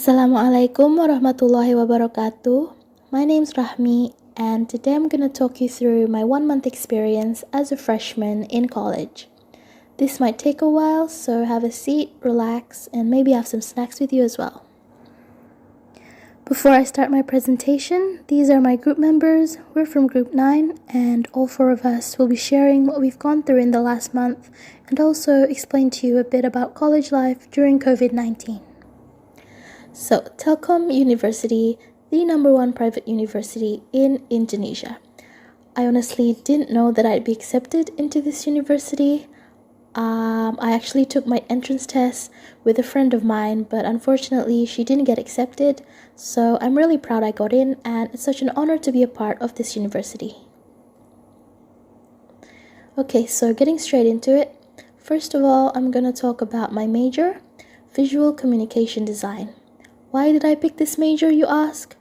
Assalamualaikum warahmatullahi wabarakatuh. My name's Rahmi, and today I'm going to talk you through my 1 month experience as a freshman in college. This might take a while, so have a seat, relax, and maybe have some snacks with you as well. Before I start my presentation, these are my group members. We're from group 9, and all 4 of us will be sharing what we've gone through in the last month and also explain to you a bit about college life during COVID-19. So, Telkom University, the #1 private university in Indonesia. I honestly didn't know that I'd be accepted into this university. I actually took my entrance test with a friend of mine, but unfortunately she didn't get accepted. So I'm really proud I got in, and it's such an honor to be a part of this university. Okay, so getting straight into it. First of all, I'm going to talk about my major, Visual Communication Design. Why did I pick this major, you ask?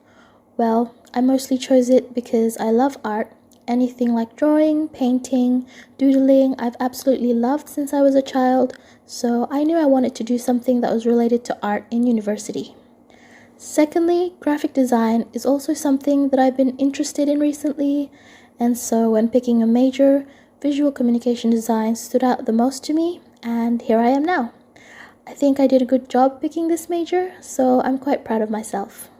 Well, I mostly chose it because I love art. Anything like drawing, painting, doodling, I've absolutely loved since I was a child, so I knew I wanted to do something that was related to art in university. Secondly, graphic design is also something that I've been interested in recently, and so when picking a major, visual communication design stood out the most to me, and here I am now. I think I did a good job picking this major, so I'm quite proud of myself.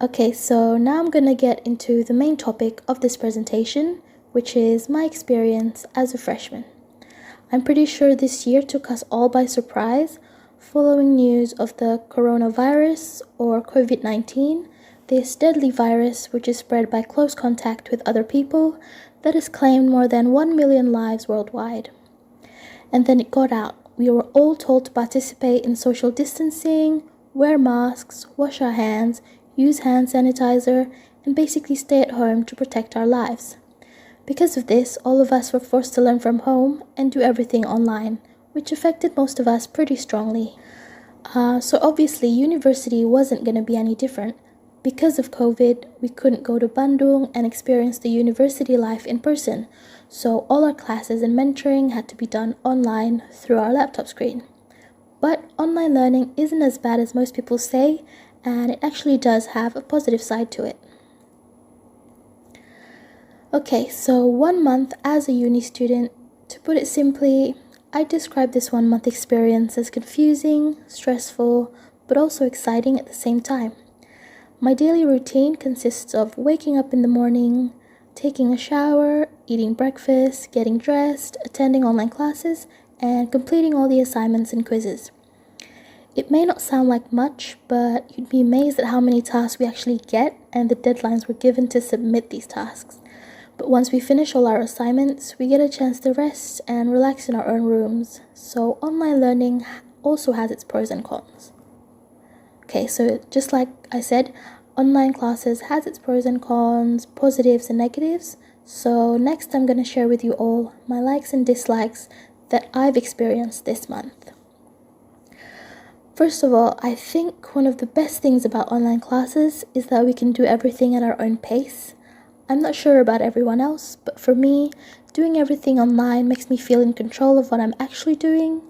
Okay, so now I'm going to get into the main topic of this presentation, which is my experience as a freshman. I'm pretty sure this year took us all by surprise, following news of the coronavirus or COVID-19, this deadly virus which is spread by close contact with other people that has claimed more than 1 million lives worldwide. And then it got out. We were all told to participate in social distancing, wear masks, wash our hands, use hand sanitizer, and basically stay at home to protect our lives. Because of this, all of us were forced to learn from home and do everything online, which affected most of us pretty strongly. So obviously, university wasn't going to be any different. Because of COVID, we couldn't go to Bandung and experience the university life in person, so all our classes and mentoring had to be done online through our laptop screen. But online learning isn't as bad as most people say, and it actually does have a positive side to it. Okay, so 1 month as a uni student, to put it simply, I describe this 1 month experience as confusing, stressful, but also exciting at the same time. My daily routine consists of waking up in the morning, taking a shower, eating breakfast, getting dressed, attending online classes, and completing all the assignments and quizzes. It may not sound like much, but you'd be amazed at how many tasks we actually get and the deadlines we're given to submit these tasks. But once we finish all our assignments, we get a chance to rest and relax in our own rooms. So online learning also has its pros and cons. Okay, so just like I said, online classes has its pros and cons, positives and negatives. So next I'm going to share with you all my likes and dislikes that I've experienced this month. First of all, I think one of the best things about online classes is that we can do everything at our own pace. I'm not sure about everyone else, but for me, doing everything online makes me feel in control of what I'm actually doing.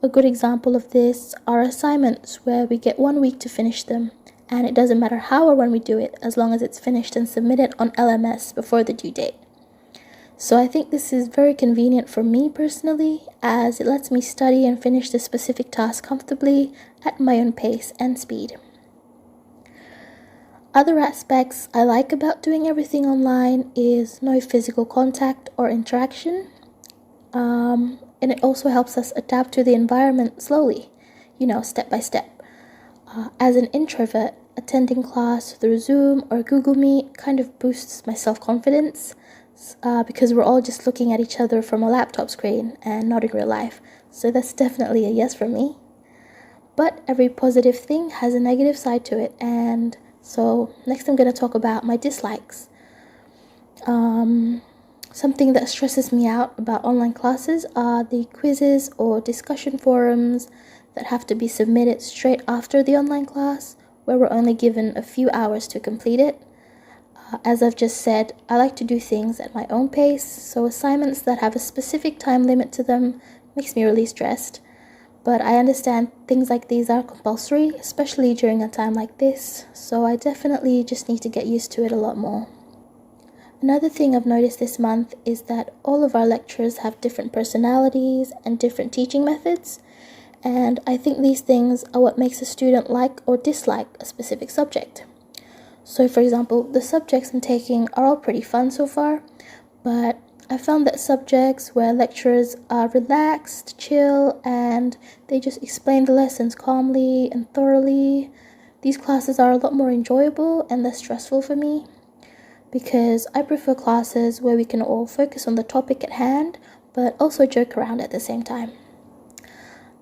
A good example of this are assignments where we get 1 week to finish them, and it doesn't matter how or when we do it as long as it's finished and submitted on LMS before the due date. So I think this is very convenient for me personally, as it lets me study and finish the specific task comfortably at my own pace and speed. Other aspects I like about doing everything online is no physical contact or interaction. And it also helps us adapt to the environment slowly, step by step. As an introvert, attending class through Zoom or Google Meet kind of boosts my self-confidence because we're all just looking at each other from a laptop screen and not in real life. So that's definitely a yes for me. But every positive thing has a negative side to it, and so next I'm going to talk about my dislikes. Something that stresses me out about online classes are the quizzes or discussion forums that have to be submitted straight after the online class, where we're only given a few hours to complete it. As I've just said, I like to do things at my own pace, so assignments that have a specific time limit to them makes me really stressed. But I understand things like these are compulsory, especially during a time like this, so I definitely just need to get used to it a lot more. Another thing I've noticed this month is that all of our lecturers have different personalities and different teaching methods, and I think these things are what makes a student like or dislike a specific subject. So for example, the subjects I'm taking are all pretty fun so far, but I found that subjects where lecturers are relaxed, chill, and they just explain the lessons calmly and thoroughly, these classes are a lot more enjoyable and less stressful for me, because I prefer classes where we can all focus on the topic at hand, but also joke around at the same time.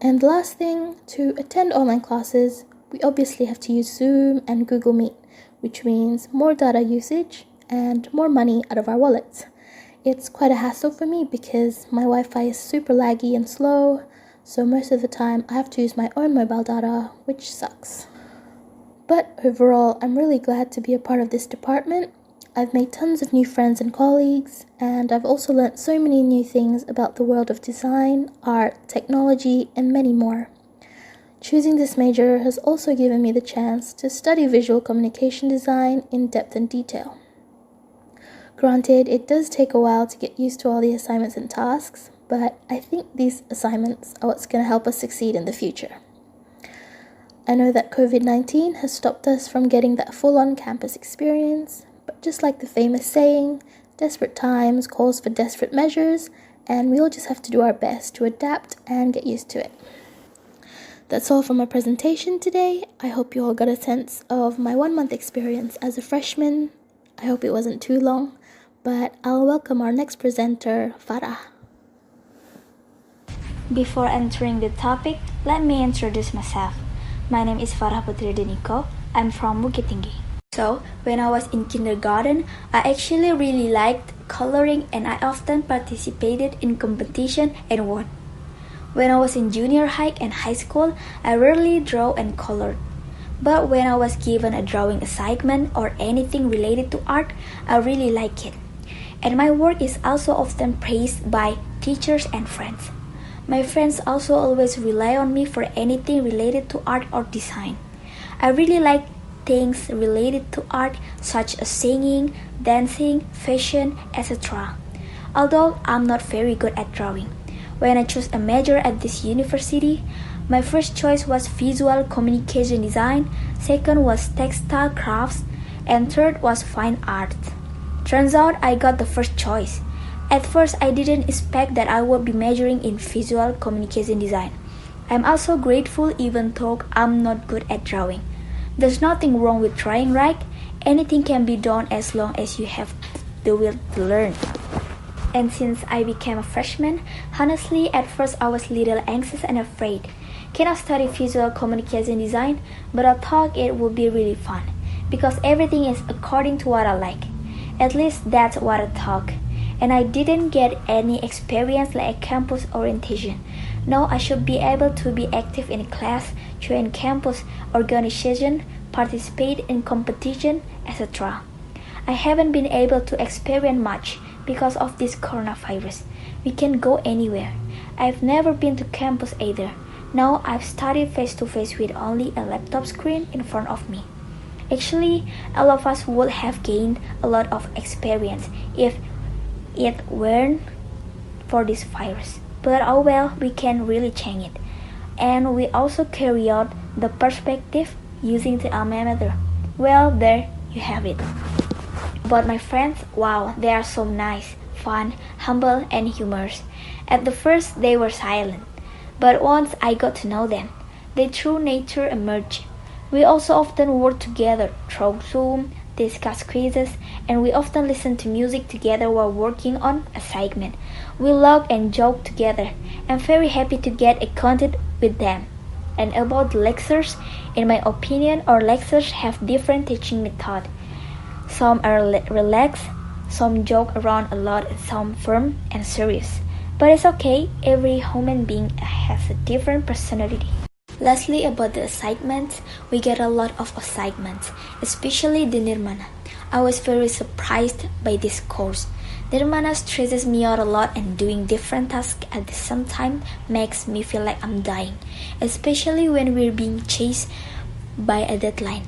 And last thing, to attend online classes, we obviously have to use Zoom and Google Meet, which means more data usage and more money out of our wallets. It's quite a hassle for me because my Wi-Fi is super laggy and slow, so most of the time I have to use my own mobile data, which sucks. But overall, I'm really glad to be a part of this department. I've made tons of new friends and colleagues, and I've also learnt so many new things about the world of design, art, technology, and many more. Choosing this major has also given me the chance to study visual communication design in depth and detail. Granted, it does take a while to get used to all the assignments and tasks, but I think these assignments are what's going to help us succeed in the future. I know that COVID-19 has stopped us from getting that full-on campus experience, but just like the famous saying, desperate times calls for desperate measures, and we all just have to do our best to adapt and get used to it. That's all for my presentation today. I hope you all got a sense of my 1-month experience as a freshman. I hope it wasn't too long, but I'll welcome our next presenter, Farah. Before entering the topic, let me introduce myself. My name is Farah Putri Hadinico. I'm from Bukit Tinggi. So, when I was in kindergarten, I actually really liked coloring and I often participated in competition and won. When I was in junior high and high school, I rarely draw and colored. But when I was given a drawing assignment or anything related to art, I really like it. And my work is also often praised by teachers and friends. My friends also always rely on me for anything related to art or design. I really like things related to art such as singing, dancing, fashion, etc. Although I'm not very good at drawing. When I chose a major at this university, my first choice was visual communication design, second was textile crafts, and third was fine art. Turns out I got the first choice. At first I didn't expect that I would be majoring in visual communication design. I'm also grateful even though I'm not good at drawing. There's nothing wrong with trying, right? Anything can be done as long as you have the will to learn. And since I became a freshman, honestly at first I was a little anxious and afraid. Can I study visual communication design? But I thought it would be really fun, because everything is according to what I like. At least that's what I thought. And I didn't get any experience like a campus orientation. Now I should be able to be active in class, join campus organization, participate in competition, etc. I haven't been able to experience much because of this coronavirus. We can't go anywhere. I've never been to campus either. Now I've studied face-to-face with only a laptop screen in front of me. Actually, all of us would have gained a lot of experience if it weren't for this virus. But oh well, we can really change it. And we also carry out the perspective using the alma mater. Well, there you have it. But my friends, wow, they are so nice, fun, humble, and humorous. At the first, they were silent. But once I got to know them, their true nature emerged. We also often work together through Zoom, discuss quizzes, and we often listen to music together while working on a segment. We laugh and joke together. I'm very happy to get acquainted with them. And about the lectures, in my opinion, our lectures have different teaching methods. Some are relaxed, some joke around a lot, and some firm and serious. But it's okay, every human being has a different personality. Lastly, about the assignments, we get a lot of assignments, especially the Nirmana. I was very surprised by this course. Nirmana stresses me out a lot, and doing different tasks at the same time makes me feel like I'm dying, especially when we're being chased by a deadline.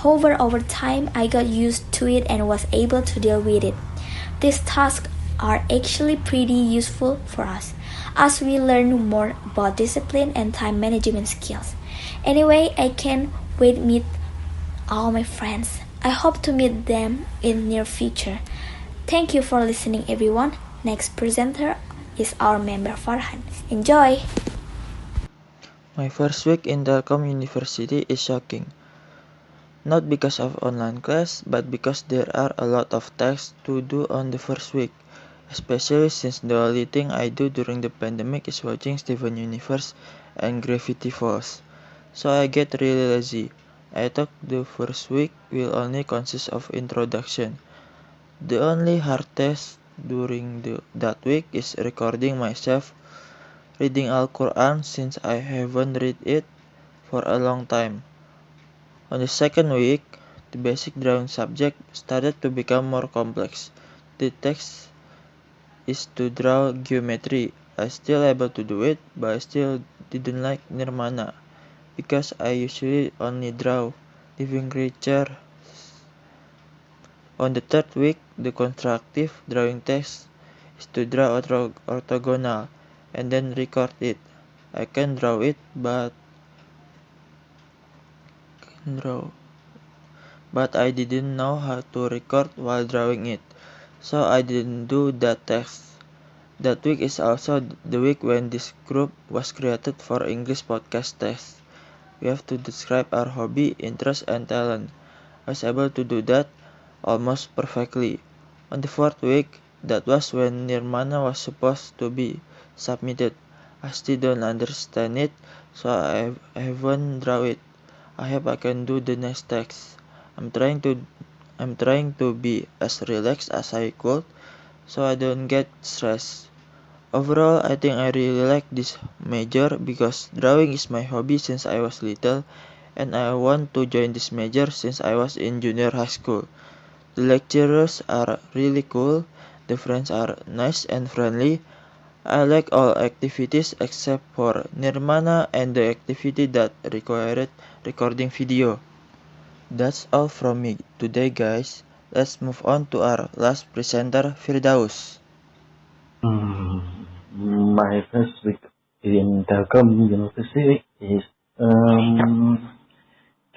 However, over time, I got used to it and was able to deal with it. These tasks are actually pretty useful for us, as we learn more about discipline and time management skills. Anyway, I can't wait to meet all my friends. I hope to meet them in near future. Thank you for listening, everyone. Next presenter is our member Farhan. Enjoy! My first week in Telkom University is shocking. Not because of online class, but because there are a lot of tasks to do on the first week, especially since the only thing I do during the pandemic is watching Steven Universe and Gravity Falls. So I get really lazy. I thought the first week will only consist of introduction. The only hard test during that week is recording myself reading Al-Quran since I haven't read it for a long time. On the second week, the basic drawing subject started to become more complex. The text is to draw geometry. I still able to do it, but I still didn't like Nirmana because I usually only draw living creature. On the third week, the constructive drawing test is to draw orthogonal and then record it. I can draw it, but I didn't know how to record while drawing it, so I didn't do that test. That week is also the week when this group was created for English podcast test. We have to describe our hobby, interest, and talent. I was able to do that almost perfectly. On the fourth week, that was when Nirmana was supposed to be submitted. I still don't understand it, so I haven't drawn it. I hope I can do the next text. I'm trying to be as relaxed as I could, so I don't get stressed. Overall, I think I really like this major because drawing is my hobby since I was little, and I want to join this major since I was in junior high school. The lecturers are really cool, the friends are nice and friendly. I like all activities except for Nirmana and the activity that required recording video. That's all from me today, guys. Let's move on to our last presenter, Firdaus. My first week in Telkom University is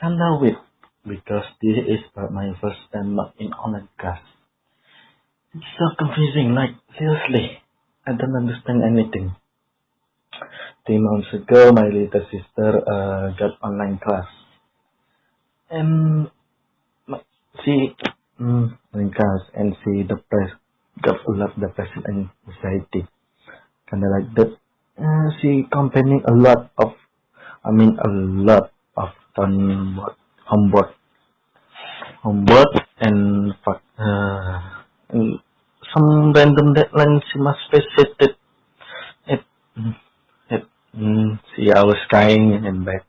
kinda weird because this is my first time in online class. It's so confusing, like seriously, I don't understand anything. 3 months ago, my little sister got online class, and she online class and she got a lot of depression and anxiety. Kinda like that. She complaining a lot of homework, homework and some random deadline she must face it. It, it, See, I was crying in bed,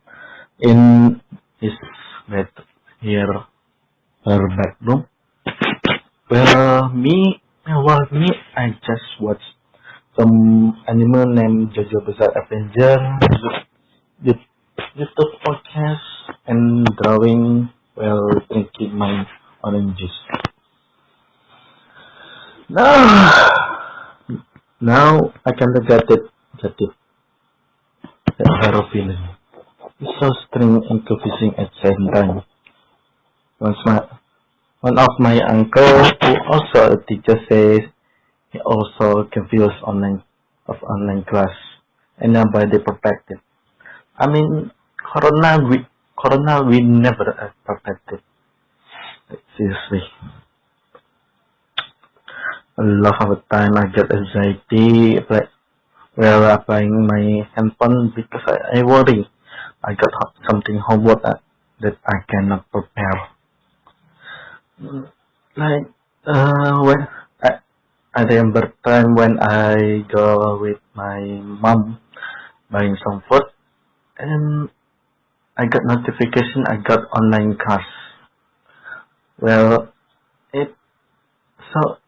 in his bed here, her bedroom. Well, me, I just watched some animal named Jojo Bizarre Avenger, YouTube podcast, and drawing while drinking my orange juice. Now I kind of get it, her opinion. It's so strange and confusing at the same time. Once one of my uncle, who also a teacher, says he also confused online class and nobody protected. I mean, Corona we never protected. Seriously, a lot of the time I get anxiety while applying my handphone because I worry I got something homework that I cannot prepare. Like when I remember time when I go with my mom buying some food and I got notification I got online class. Well, So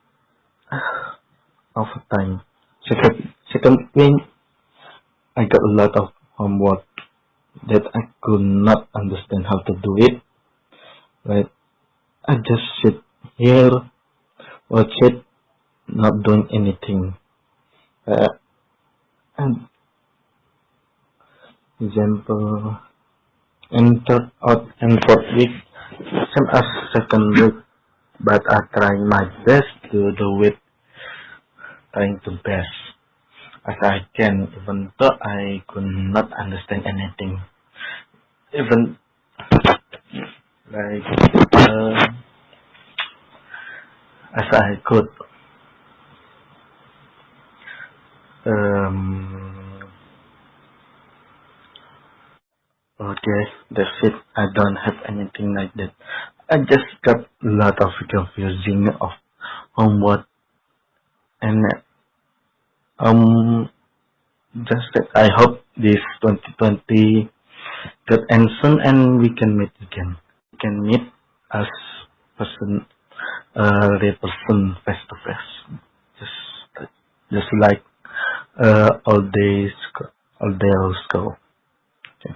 over time, second thing, I got a lot of homework that I could not understand how to do it. Right? I just sit here, watch it, not doing anything. And example, and third out and fourth week, same as second week, but I try my best to do it, trying to best as I can, even though I could not understand anything. Even like as I could. Okay, that's it. I don't have anything like that. I just got a lot of confusing of homework and just that I hope this 2020 get end soon and we can meet again. We can meet as person, real person face to face. Just like all days go. Okay.